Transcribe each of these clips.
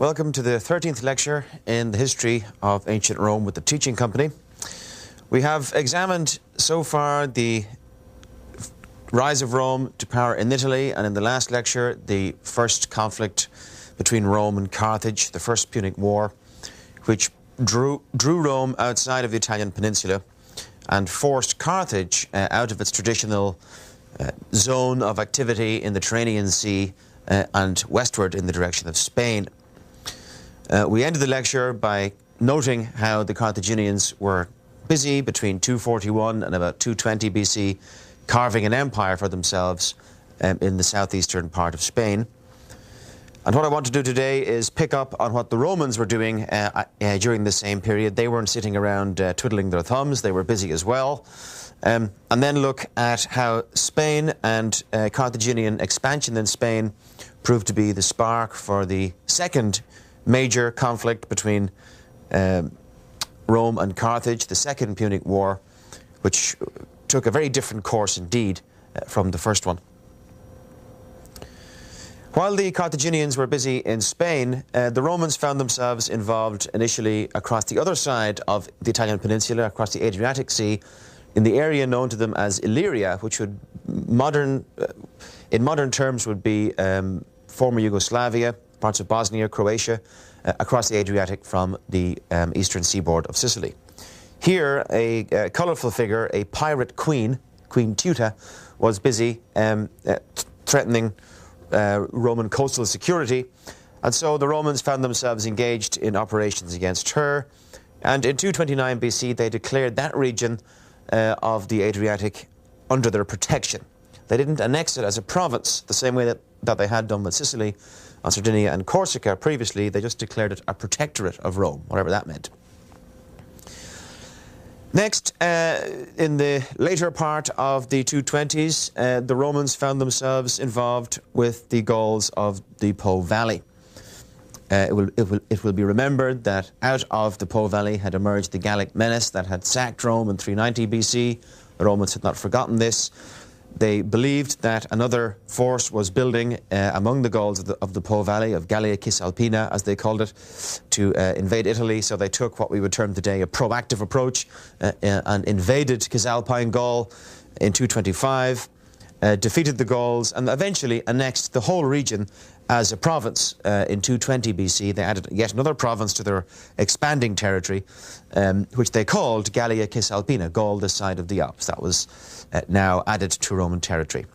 Welcome to the 13th lecture in the history of ancient Rome with the Teaching Company. We have examined so far the rise of Rome to power in Italy, and in the last lecture the first conflict between Rome and Carthage, the First Punic War, which drew Rome outside of the Italian peninsula and forced Carthage out of its traditional zone of activity in the Tyrrhenian Sea and westward in the direction of Spain. We ended the lecture by noting how the Carthaginians were busy between 241 and about 220 BC, carving an empire for themselves in the southeastern part of Spain. And what I want to do today is pick up on what the Romans were doing during the same period. They weren't sitting around twiddling their thumbs, they were busy as well. And then look at how Spain and Carthaginian expansion in Spain proved to be the spark for the second major conflict between Rome and Carthage, the Second Punic War, which took a very different course indeed from the first one. While the Carthaginians were busy in Spain, the Romans found themselves involved initially across the other side of the Italian peninsula, across the Adriatic Sea, in the area known to them as Illyria, which would in modern terms would be former Yugoslavia, parts of Bosnia, Croatia, across the Adriatic from the eastern seaboard of Sicily. Here, a colourful figure, a pirate queen, Queen Tuta, was busy threatening Roman coastal security, and so the Romans found themselves engaged in operations against her, and in 229 BC they declared that region of the Adriatic under their protection. They didn't annex it as a province the same way that they had done with Sicily, on Sardinia and Corsica previously. They just declared it a protectorate of Rome, whatever that meant. Next, in the later part of the 220s, the Romans found themselves involved with the Gauls of the Po Valley. It will be remembered that out of the Po Valley had emerged the Gallic menace that had sacked Rome in 390 BC. The Romans had not forgotten this. They believed that another force was building among the Gauls of the Po Valley, of Gallia Cisalpina, as they called it, to invade Italy. So they took what we would term today a proactive approach and invaded Cisalpine Gaul in 225, defeated the Gauls, and eventually annexed the whole region as a province. In 220 BC, they added yet another province to their expanding territory, which they called Gallia Cisalpina, Gaul this side of the Alps. That was now added to Roman territory.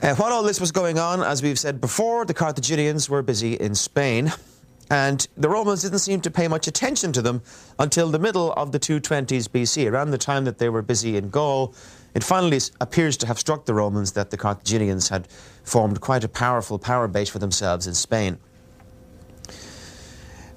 While all this was going on, as we've said before, the Carthaginians were busy in Spain, and the Romans didn't seem to pay much attention to them until the middle of the 220s BC. Around the time that they were busy in Gaul, it finally appears to have struck the Romans that the Carthaginians had formed quite a powerful power base for themselves in Spain.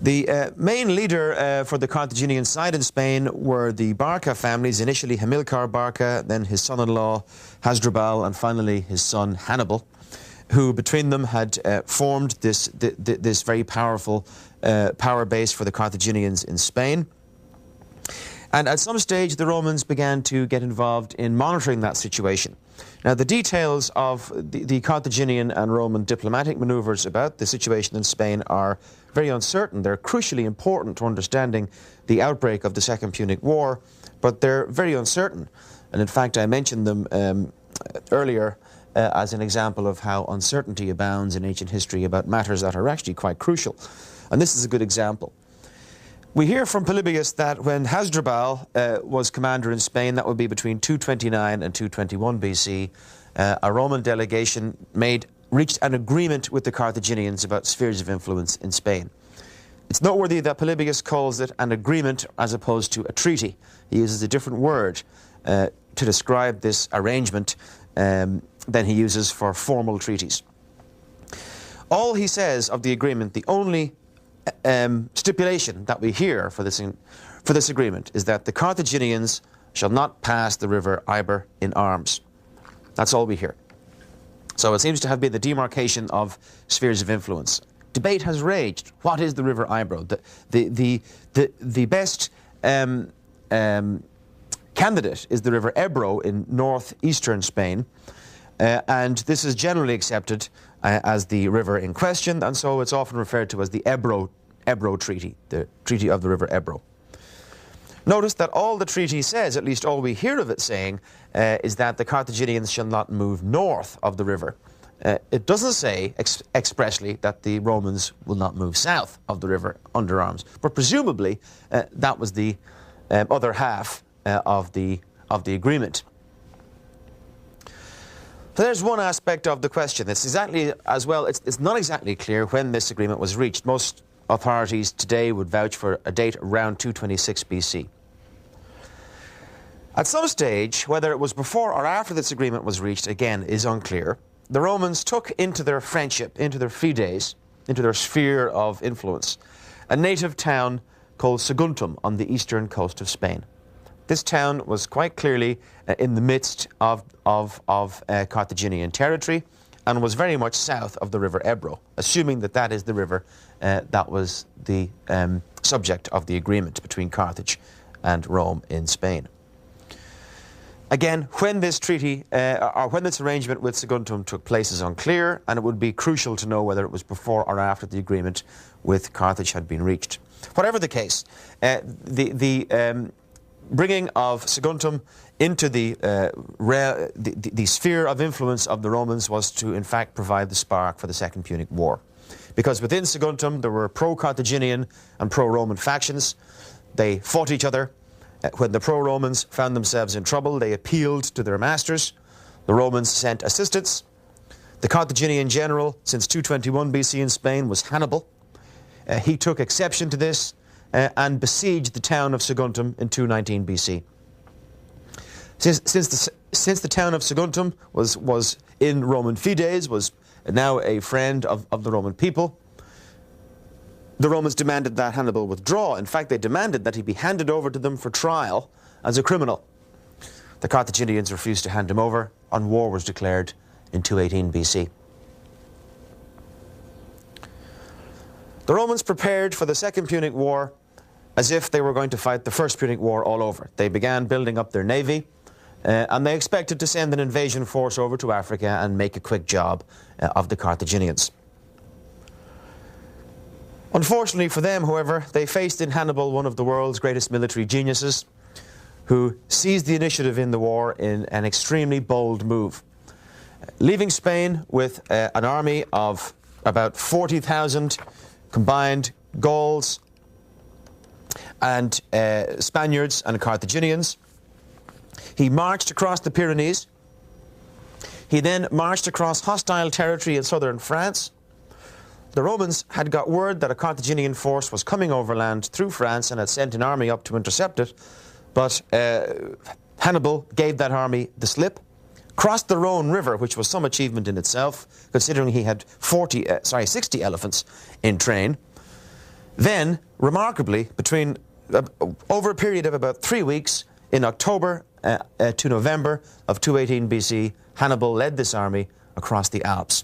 The main leader for the Carthaginian side in Spain were the Barca families, initially Hamilcar Barca, then his son-in-law Hasdrubal, and finally his son Hannibal, who between them had formed this very powerful power base for the Carthaginians in Spain. And at some stage, the Romans began to get involved in monitoring that situation. Now, the details of the Carthaginian and Roman diplomatic maneuvers about the situation in Spain are very uncertain. They're crucially important to understanding the outbreak of the Second Punic War, but they're very uncertain. And in fact, I mentioned them earlier as an example of how uncertainty abounds in ancient history about matters that are actually quite crucial. And this is a good example. We hear from Polybius that when Hasdrubal was commander in Spain, that would be between 229 and 221 BC, a Roman delegation reached an agreement with the Carthaginians about spheres of influence in Spain. It's noteworthy that Polybius calls it an agreement as opposed to a treaty. He uses a different word to describe this arrangement than he uses for formal treaties. All he says of the agreement, the only stipulation that we hear for this agreement is that the Carthaginians shall not pass the river Iber in arms. That's all we hear. So it seems to have been the demarcation of spheres of influence. Debate has raged. What is the river Ibro? The best candidate is the river Ebro in northeastern Spain, and this is generally accepted as the river in question, and so it's often referred to as the Ebro Treaty, the Treaty of the River Ebro. Notice that all the treaty says, at least all we hear of it saying, is that the Carthaginians shall not move north of the river. It doesn't say expressly that the Romans will not move south of the river under arms, but presumably that was the other half of the agreement. So there's one aspect of the question. It's exactly as well. It's not exactly clear when this agreement was reached. Most authorities today would vouch for a date around 226 BC. At some stage, whether it was before or after this agreement was reached, again, is unclear. The Romans took into their friendship, into their fides, into their sphere of influence, a native town called Saguntum on the eastern coast of Spain. This town was quite clearly in the midst of Carthaginian territory and was very much south of the river Ebro, assuming that that is the river that was the subject of the agreement between Carthage and Rome in Spain. Again, when this treaty, or when this arrangement with Saguntum took place is unclear, and it would be crucial to know whether it was before or after the agreement with Carthage had been reached. Whatever the case, the bringing of Saguntum into the sphere of influence of the Romans was to, in fact, provide the spark for the Second Punic War. Because within Saguntum there were pro-Carthaginian and pro-Roman factions. They fought each other. When the pro-Romans found themselves in trouble, they appealed to their masters. The Romans sent assistance. The Carthaginian general, since 221 BC in Spain, was Hannibal. He took exception to this and besieged the town of Saguntum in 219 BC. Since the town of Saguntum was in Roman fides, was now a friend of the Roman people, the Romans demanded that Hannibal withdraw. In fact, they demanded that he be handed over to them for trial as a criminal. The Carthaginians refused to hand him over, and war was declared in 218 BC. The Romans prepared for the Second Punic War as if they were going to fight the First Punic War all over. They began building up their navy, and they expected to send an invasion force over to Africa and make a quick job of the Carthaginians. Unfortunately for them, however, they faced in Hannibal one of the world's greatest military geniuses, who seized the initiative in the war in an extremely bold move. Leaving Spain with an army of about 40,000 combined Gauls and Spaniards and Carthaginians, he marched across the Pyrenees. He then marched across hostile territory in southern France. The Romans had got word that a Carthaginian force was coming overland through France and had sent an army up to intercept it, but Hannibal gave that army the slip, crossed the Rhone River, which was some achievement in itself, considering he had 60 elephants in train. Then, remarkably, over a period of about 3 weeks, in October to November of 218 BC, Hannibal led this army across the Alps.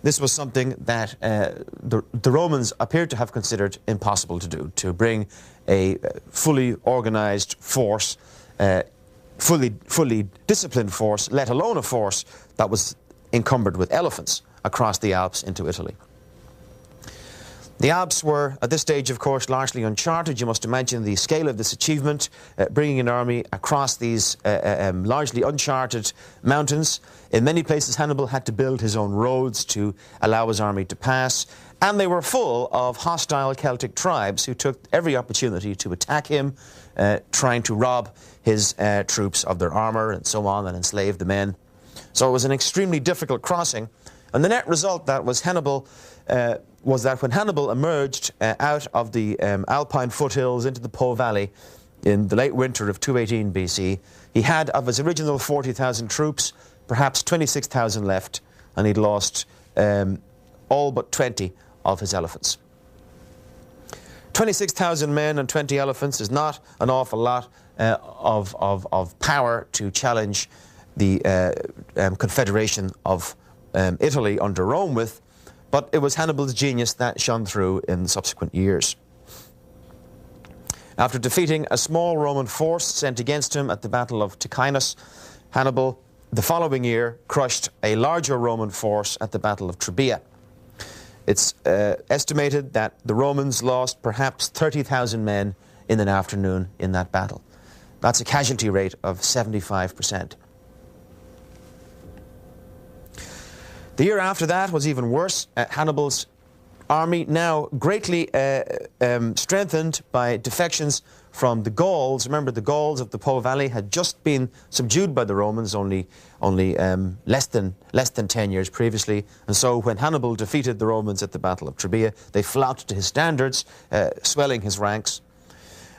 This was something that the Romans appeared to have considered impossible to do, to bring a fully organized force, fully disciplined force, let alone a force that was encumbered with elephants, across the Alps into Italy. The Alps were, at this stage, of course, largely uncharted. You must imagine the scale of this achievement, bringing an army across these largely uncharted mountains. In many places, Hannibal had to build his own roads to allow his army to pass, and they were full of hostile Celtic tribes who took every opportunity to attack him, trying to rob his troops of their armour and so on, and enslave the men. So it was an extremely difficult crossing, and the net result that was was that when Hannibal emerged out of the Alpine foothills into the Po Valley in the late winter of 218 BC, he had, of his original 40,000 troops, perhaps 26,000 left, and he'd lost all but 20 of his elephants. 26,000 men and 20 elephants is not an awful lot of power to challenge the Confederation of Italy under Rome with, but it was Hannibal's genius that shone through in subsequent years. After defeating a small Roman force sent against him at the Battle of Ticinus, Hannibal the following year crushed a larger Roman force at the Battle of Trebia. It's estimated that the Romans lost perhaps 30,000 men in an afternoon in that battle. That's a casualty rate of 75%. The year after that was even worse. Hannibal's army, now greatly strengthened by defections from the Gauls. Remember, the Gauls of the Po Valley had just been subdued by the Romans only less than 10 years previously. And so when Hannibal defeated the Romans at the Battle of Trebia, they flocked to his standards, swelling his ranks.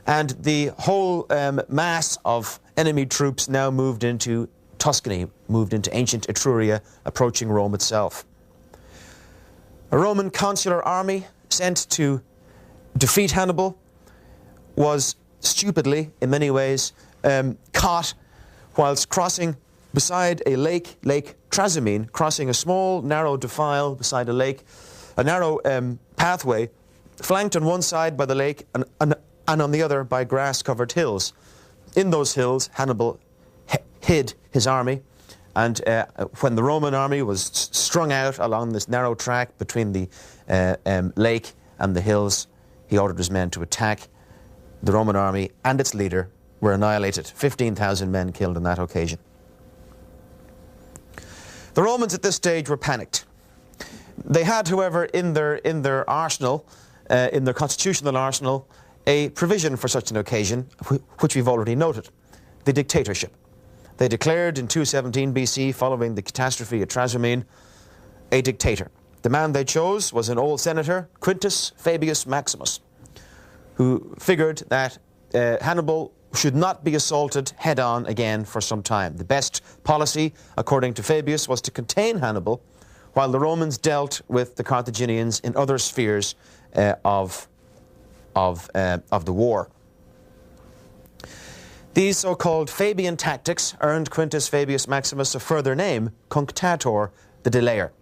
And the whole mass of enemy troops now moved into Tuscany, moved into ancient Etruria, approaching Rome itself. A Roman consular army sent to defeat Hannibal was stupidly, in many ways, caught whilst crossing beside a lake, Lake Trasimene, crossing a small, narrow defile beside a lake, a narrow pathway, flanked on one side by the lake and on the other by grass-covered hills. In those hills, Hannibal hid his army, and when the Roman army was strung out along this narrow track between the lake and the hills, he ordered his men to attack. The Roman army and its leader were annihilated. 15,000 men killed on that occasion. The Romans at this stage were panicked. They had, however, in their arsenal, in their constitutional arsenal, a provision for such an occasion, which we've already noted, the dictatorship. They declared in 217 BC, following the catastrophe at Trasimene, a dictator. The man they chose was an old senator, Quintus Fabius Maximus, who figured that Hannibal should not be assaulted head-on again for some time. The best policy, according to Fabius, was to contain Hannibal while the Romans dealt with the Carthaginians in other spheres of the war. These so-called Fabian tactics earned Quintus Fabius Maximus a further name, Cunctator, the Delayer.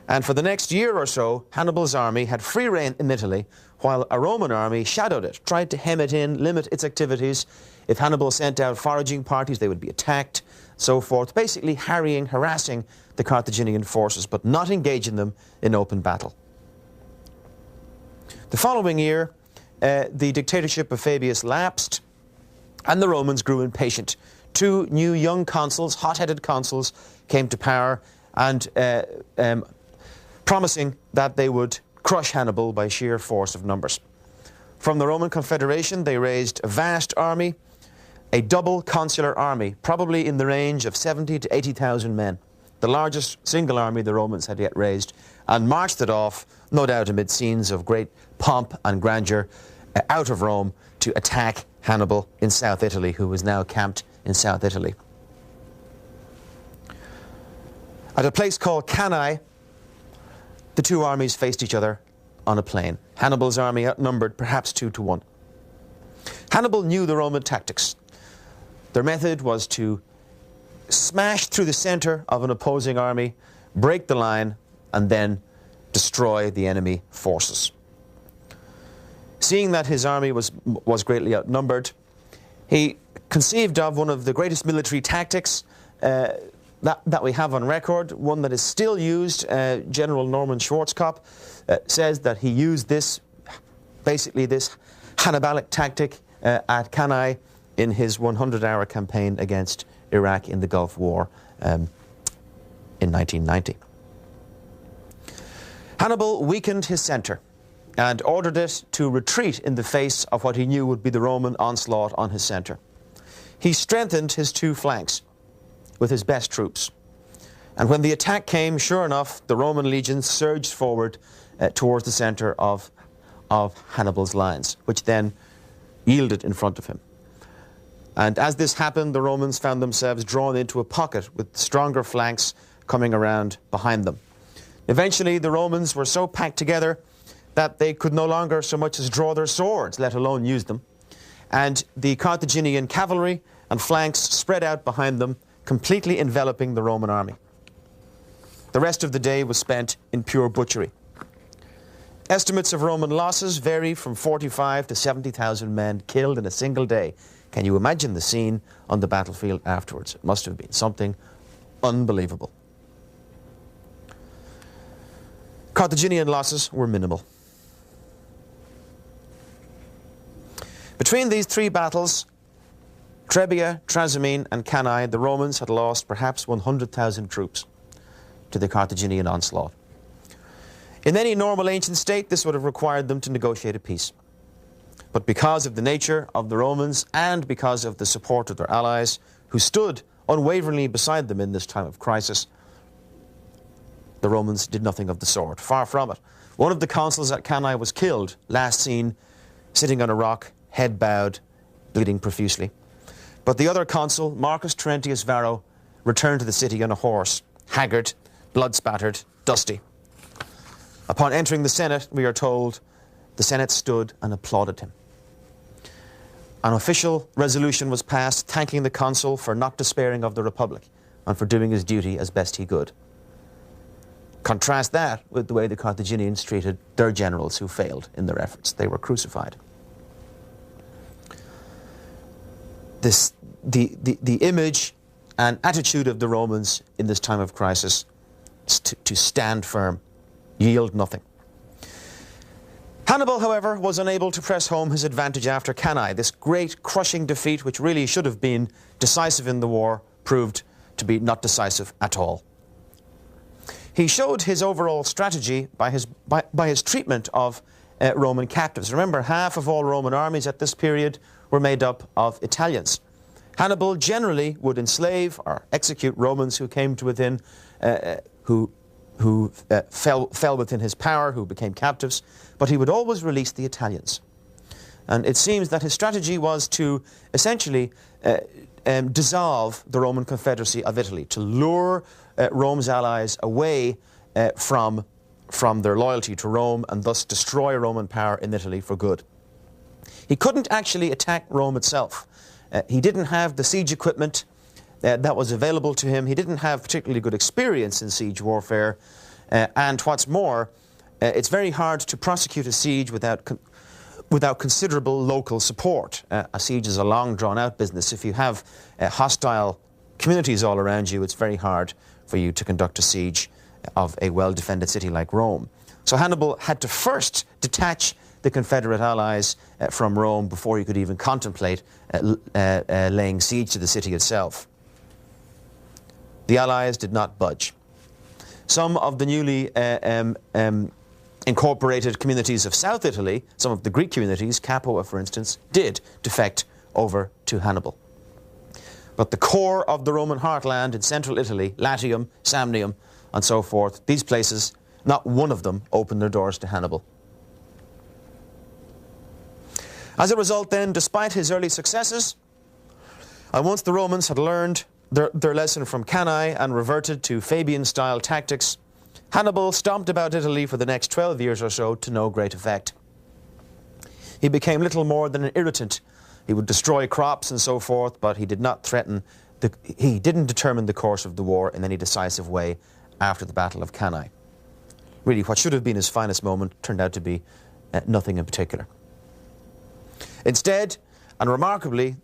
And for the next year or so, Hannibal's army had free rein in Italy, while a Roman army shadowed it, tried to hem it in, limit its activities. If Hannibal sent out foraging parties, they would be attacked, so forth, basically harrying, harassing the Carthaginian forces, but not engaging them in open battle. The following year, the dictatorship of Fabius lapsed, and the Romans grew impatient. Two new young consuls, hot-headed consuls, came to power, and promising that they would crush Hannibal by sheer force of numbers. From the Roman Confederation, they raised a vast army, a double consular army, probably in the range of 70 to 80,000 men, the largest single army the Romans had yet raised, and marched it off, no doubt amid scenes of great pomp and grandeur, out of Rome to attack Hannibal in South Italy, who was now camped in South Italy. At a place called Cannae, the two armies faced each other on a plain. Hannibal's army outnumbered perhaps 2 to 1. Hannibal knew the Roman tactics. Their method was to smash through the center of an opposing army, break the line, and then destroy the enemy forces. Seeing that his army was greatly outnumbered, he conceived of one of the greatest military tactics that we have on record, one that is still used. General Norman Schwarzkopf says that he used this, basically this Hannibalic tactic at Cannae in his 100-hour campaign against Iraq in the Gulf War in 1990. Hannibal weakened his center and ordered it to retreat in the face of what he knew would be the Roman onslaught on his center. He strengthened his two flanks with his best troops. And when the attack came, sure enough, the Roman legions surged forward towards the center of Hannibal's lines, which then yielded in front of him. And as this happened, the Romans found themselves drawn into a pocket with stronger flanks coming around behind them. Eventually, the Romans were so packed together that they could no longer so much as draw their swords, let alone use them. And the Carthaginian cavalry and flanks spread out behind them, completely enveloping the Roman army. The rest of the day was spent in pure butchery. Estimates of Roman losses vary from 45 to 70,000 men killed in a single day, Can you imagine the scene on the battlefield afterwards? It must have been something unbelievable. Carthaginian losses were minimal. Between these three battles, Trebia, Trasimene and Cannae, the Romans had lost perhaps 100,000 troops to the Carthaginian onslaught. In any normal ancient state, this would have required them to negotiate a peace. But because of the nature of the Romans and because of the support of their allies, who stood unwaveringly beside them in this time of crisis, the Romans did nothing of the sort. Far from it. One of the consuls at Cannae was killed, last seen sitting on a rock, head bowed, bleeding profusely. But the other consul, Marcus Terentius Varro, returned to the city on a horse, haggard, blood-spattered, dusty. Upon entering the Senate, we are told, the Senate stood and applauded him. An official resolution was passed thanking the consul for not despairing of the Republic and for doing his duty as best he could. Contrast that with the way the Carthaginians treated their generals who failed in their efforts. They were crucified. The image and attitude of the Romans in this time of crisis is to stand firm, yield nothing. Hannibal, however, was unable to press home his advantage after Cannae. This great crushing defeat, which really should have been decisive in the war, proved to be not decisive at all. He showed his overall strategy by his treatment of Roman captives. Remember, half of all Roman armies at this period were made up of Italians. Hannibal generally would enslave or execute Romans who came to within, who fell within his power, who became captives, but he would always release the Italians. And it seems that his strategy was to essentially dissolve the Roman Confederacy of Italy, to lure Rome's allies away from their loyalty to Rome and thus destroy Roman power in Italy for good. He couldn't actually attack Rome itself. He didn't have the siege equipment that was available to him. He didn't have particularly good experience in siege warfare. And what's more, it's very hard to prosecute a siege without considerable local support. A siege is a long, drawn-out business. If you have hostile communities all around you, it's very hard for you to conduct a siege of a well-defended city like Rome. So Hannibal had to first detach the Confederate allies from Rome before he could even contemplate laying siege to the city itself. The allies did not budge. Some of the newly incorporated communities of South Italy, some of the Greek communities, Capua for instance, did defect over to Hannibal. But the core of the Roman heartland in central Italy, Latium, Samnium, and so forth, these places, not one of them opened their doors to Hannibal. As a result then, despite his early successes, and once the Romans had learned their lesson from Cannae and reverted to Fabian-style tactics, Hannibal stomped about Italy for the next 12 years or so to no great effect. He became little more than an irritant. He would destroy crops and so forth, but he did not threaten, he didn't determine the course of the war in any decisive way after the Battle of Cannae. Really, what should have been his finest moment turned out to be nothing in particular. Instead, and remarkably,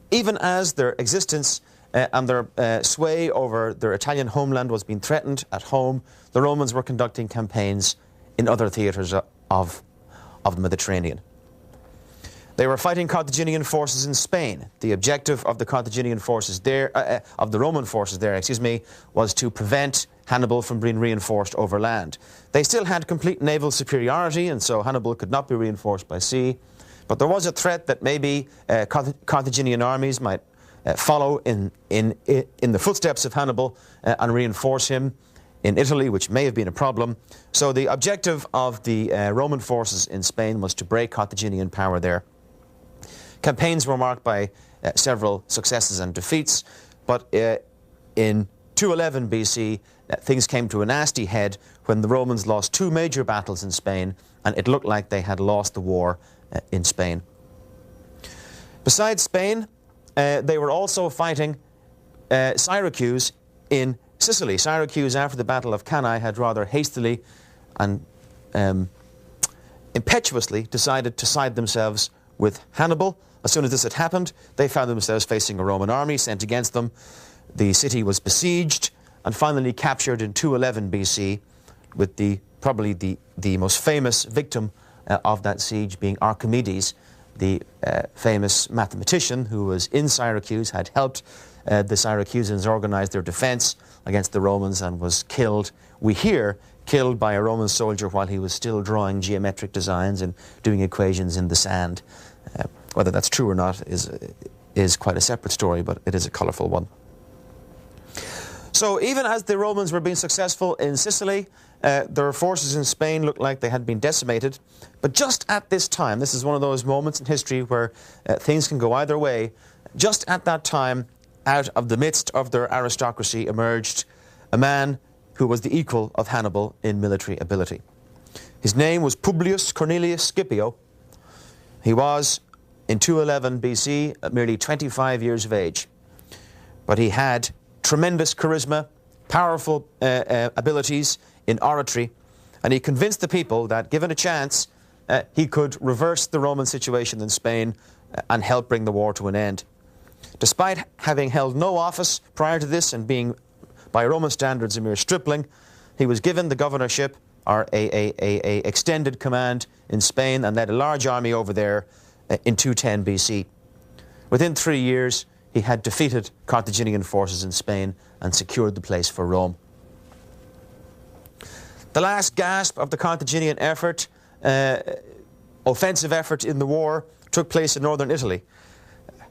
even as their existence and their sway over their Italian homeland was being threatened at home, the Romans were conducting campaigns in other theatres of the Mediterranean. They were fighting Carthaginian forces in Spain. The objective of the Carthaginian forces there, of the Roman forces there, was to prevent Hannibal from being reinforced overland. They still had complete naval superiority, and so Hannibal could not be reinforced by sea. But there was a threat that maybe Carthaginian armies might follow in the footsteps of Hannibal and reinforce him in Italy, which may have been a problem. So the objective of the Roman forces in Spain was to break Carthaginian power there. Campaigns were marked by several successes and defeats, but in 211 BC, things came to a nasty head when the Romans lost two major battles in Spain, and it looked like they had lost the war in Spain. Besides Spain, they were also fighting Syracuse in Sicily. Syracuse, after the Battle of Cannae, had rather hastily and impetuously decided to side themselves with Hannibal. As soon as this had happened, they found themselves facing a Roman army sent against them. The city was besieged and finally captured in 211 BC, with probably the most famous victim of that siege being Archimedes, the famous mathematician who was in Syracuse, had helped the Syracusans organize their defense against the Romans and was killed, we hear, killed by a Roman soldier while he was still drawing geometric designs and doing equations in the sand. Whether that's true or not is quite a separate story, but it is a colourful one. So even as the Romans were being successful in Sicily, their forces in Spain looked like they had been decimated. But just at this time, this is one of those moments in history where things can go either way, just at that time, out of the midst of their aristocracy emerged a man who was the equal of Hannibal in military ability. His name was Publius Cornelius Scipio. He was, in 211 BC, merely 25 years of age. But he had tremendous charisma, powerful abilities in oratory, and he convinced the people that, given a chance, he could reverse the Roman situation in Spain and help bring the war to an end. Despite having held no office prior to this and being, by Roman standards, a mere stripling, he was given the governorship, or a extended command in Spain, and led a large army over there in 210 BC. Within 3 years, he had defeated Carthaginian forces in Spain and secured the place for Rome. The last gasp of the Carthaginian effort, offensive effort in the war, took place in northern Italy.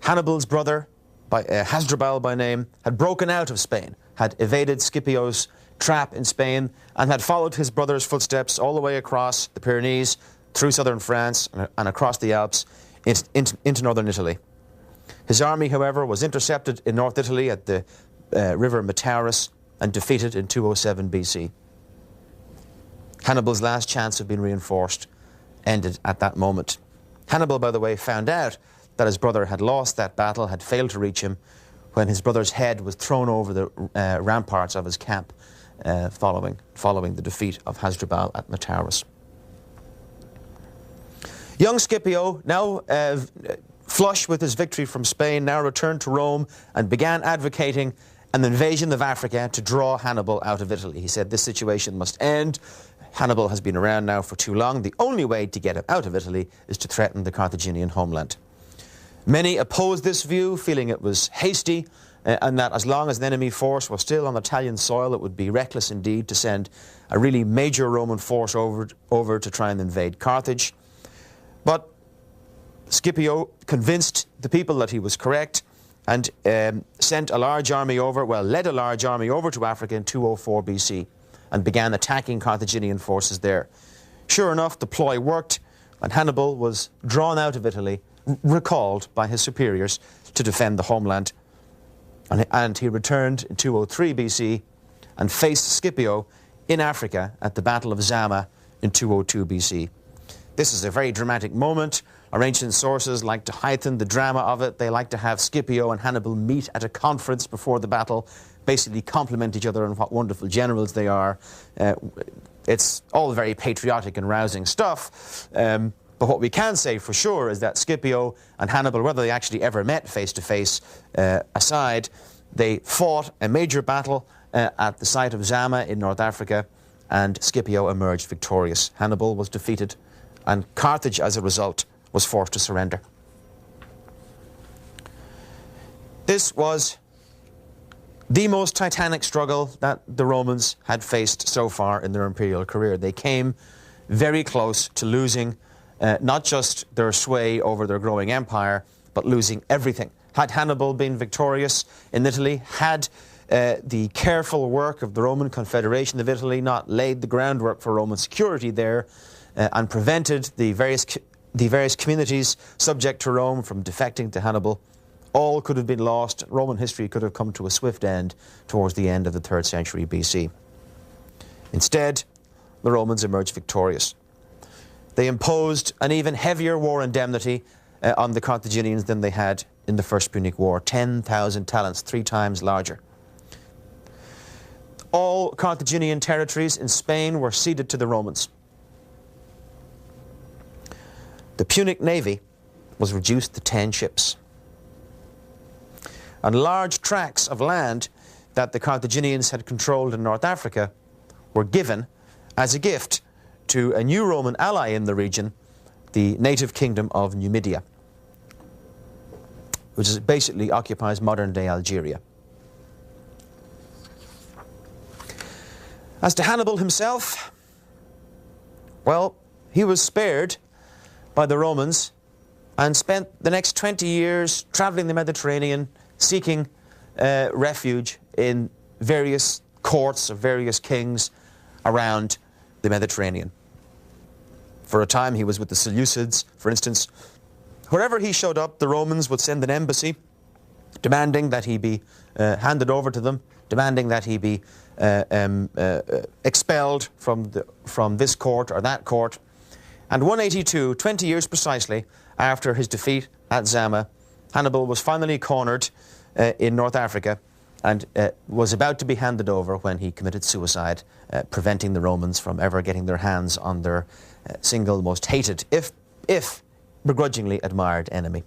Hannibal's brother, Hasdrubal by name, had broken out of Spain, had evaded Scipio's trap in Spain, and had followed his brother's footsteps all the way across the Pyrenees, through southern France, and across the Alps into northern Italy. His army, however, was intercepted in North Italy at the river Metaurus and defeated in 207 BC. Hannibal's last chance of being reinforced ended at that moment. Hannibal, by the way, found out that his brother had lost that battle, had failed to reach him, when his brother's head was thrown over the ramparts of his camp following the defeat of Hasdrubal at Metaurus. Young Scipio, now flush with his victory from Spain, now returned to Rome and began advocating an invasion of Africa to draw Hannibal out of Italy. He said this situation must end. Hannibal has been around now for too long. The only way to get him out of Italy is to threaten the Carthaginian homeland. Many opposed this view, feeling it was hasty, and that as long as an enemy force was still on Italian soil, it would be reckless indeed to send a really major Roman force over to try and invade Carthage. But Scipio convinced the people that he was correct and led a large army over to Africa in 204 BC and began attacking Carthaginian forces there. Sure enough, the ploy worked, and Hannibal was drawn out of Italy, recalled by his superiors to defend the homeland. And he returned in 203 BC and faced Scipio in Africa at the Battle of Zama in 202 BC. This is a very dramatic moment. Our ancient sources like to heighten the drama of it. They like to have Scipio and Hannibal meet at a conference before the battle, basically compliment each other on what wonderful generals they are. It's all very patriotic and rousing stuff. But what we can say for sure is that Scipio and Hannibal, whether they actually ever met face-to-face aside, they fought a major battle at the site of Zama in North Africa, and Scipio emerged victorious. Hannibal was defeated, and Carthage, as a result, was forced to surrender. This was the most titanic struggle that the Romans had faced so far in their imperial career. They came very close to losing not just their sway over their growing empire, but losing everything. Had Hannibal been victorious in Italy, had the careful work of the Roman Confederation of Italy not laid the groundwork for Roman security there and prevented the various communities subject to Rome from defecting to Hannibal, all could have been lost. Roman history could have come to a swift end towards the end of the 3rd century BC. Instead, the Romans emerged victorious. They imposed an even heavier war indemnity on the Carthaginians than they had in the First Punic War, 10,000 talents, 3 times larger. All Carthaginian territories in Spain were ceded to the Romans. The Punic navy was reduced to 10 ships. And large tracts of land that the Carthaginians had controlled in North Africa were given as a gift to a new Roman ally in the region, the native kingdom of Numidia, which basically occupies modern-day Algeria. As to Hannibal himself, well, he was spared by the Romans and spent the next 20 years traveling the Mediterranean, seeking refuge in various courts of various kings around the Mediterranean. For a time he was with the Seleucids, for instance. Wherever he showed up, the Romans would send an embassy demanding that he be handed over to them, demanding that he be expelled from this court or that court. And 182, 20 years precisely after his defeat at Zama, Hannibal was finally cornered in North Africa and was about to be handed over when he committed suicide, preventing the Romans from ever getting their hands on their single most hated, if begrudgingly admired enemy.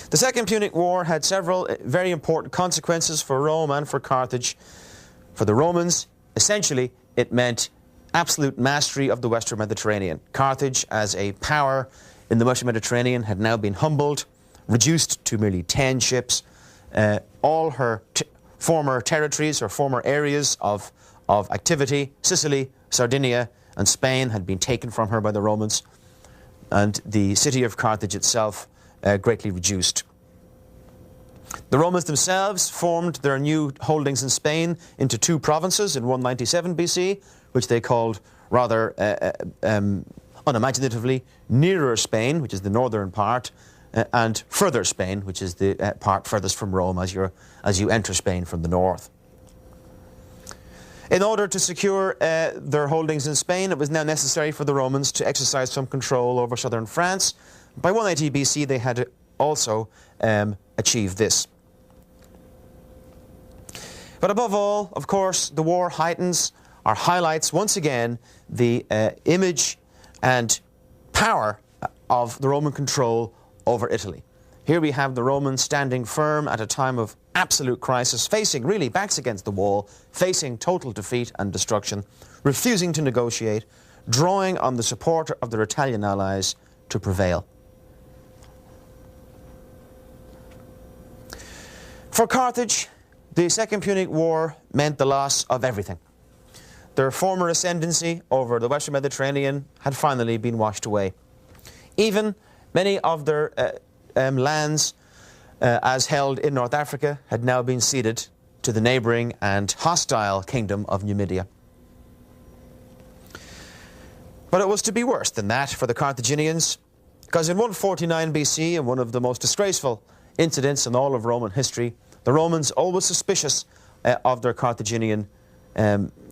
The Second Punic War had several very important consequences for Rome and for Carthage. For the Romans, essentially, it meant absolute mastery of the Western Mediterranean. Carthage, as a power in the Western Mediterranean, had now been humbled, reduced to merely 10 ships. All her former territories or former areas of activity, Sicily, Sardinia, and Spain, had been taken from her by the Romans, and the city of Carthage itself greatly reduced. The Romans themselves formed their new holdings in Spain into two provinces in 197 BC, which they called rather unimaginatively Nearer Spain, which is the northern part, and Further Spain, which is the part furthest from Rome as you enter Spain from the north. In order to secure their holdings in Spain, it was now necessary for the Romans to exercise some control over southern France. By 180 BC, they had also achieved this. But above all, of course, the war heightens or highlights once again the image and power of the Roman control over Italy. Here we have the Romans standing firm at a time of absolute crisis, facing really backs against the wall, facing total defeat and destruction, refusing to negotiate, drawing on the support of their Italian allies to prevail. For Carthage, the Second Punic War meant the loss of everything. Their former ascendancy over the Western Mediterranean had finally been washed away. Even many of their lands, as held in North Africa, had now been ceded to the neighbouring and hostile kingdom of Numidia. But it was to be worse than that for the Carthaginians, because in 149 BC, in one of the most disgraceful incidents in all of Roman history, the Romans, always suspicious of their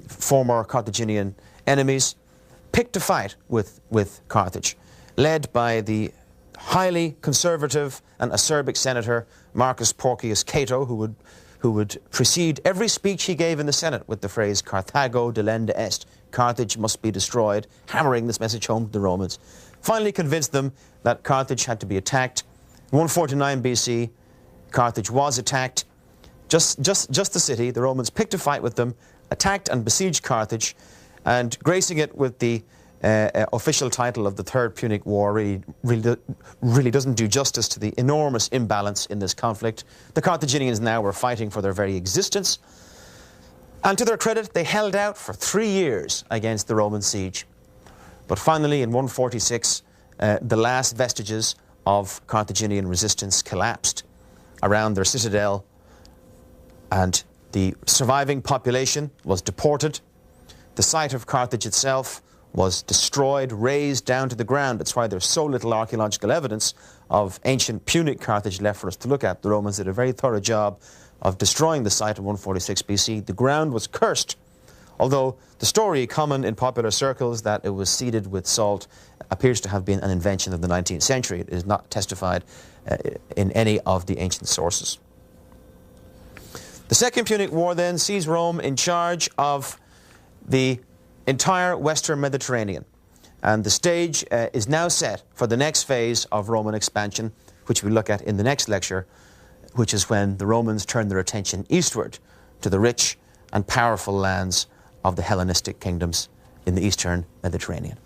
former Carthaginian enemies, picked a fight with Carthage, led by the highly conservative and acerbic senator Marcus Porcius Cato, who would precede every speech he gave in the Senate with the phrase "Carthago delenda est," Carthage must be destroyed, hammering this message home to the Romans. Finally convinced them that Carthage had to be attacked. In 149 BC, Carthage was attacked. Just the city, the Romans picked a fight with them, attacked and besieged Carthage, and gracing it with the official title of the Third Punic War really doesn't do justice to the enormous imbalance in this conflict. The Carthaginians now were fighting for their very existence, and to their credit, they held out for 3 years against the Roman siege. But finally, in 146, the last vestiges of Carthaginian resistance collapsed around their citadel, and the surviving population was deported. The site of Carthage itself was destroyed, razed down to the ground. That's why there's so little archaeological evidence of ancient Punic Carthage left for us to look at. The Romans did a very thorough job of destroying the site in 146 BC. The ground was cursed, although the story common in popular circles that it was seeded with salt appears to have been an invention of the 19th century. It is not testified in any of the ancient sources. The Second Punic War then sees Rome in charge of the entire Western Mediterranean. And the stage is now set for the next phase of Roman expansion, which we look at in the next lecture, which is when the Romans turn their attention eastward to the rich and powerful lands of the Hellenistic kingdoms in the eastern Mediterranean.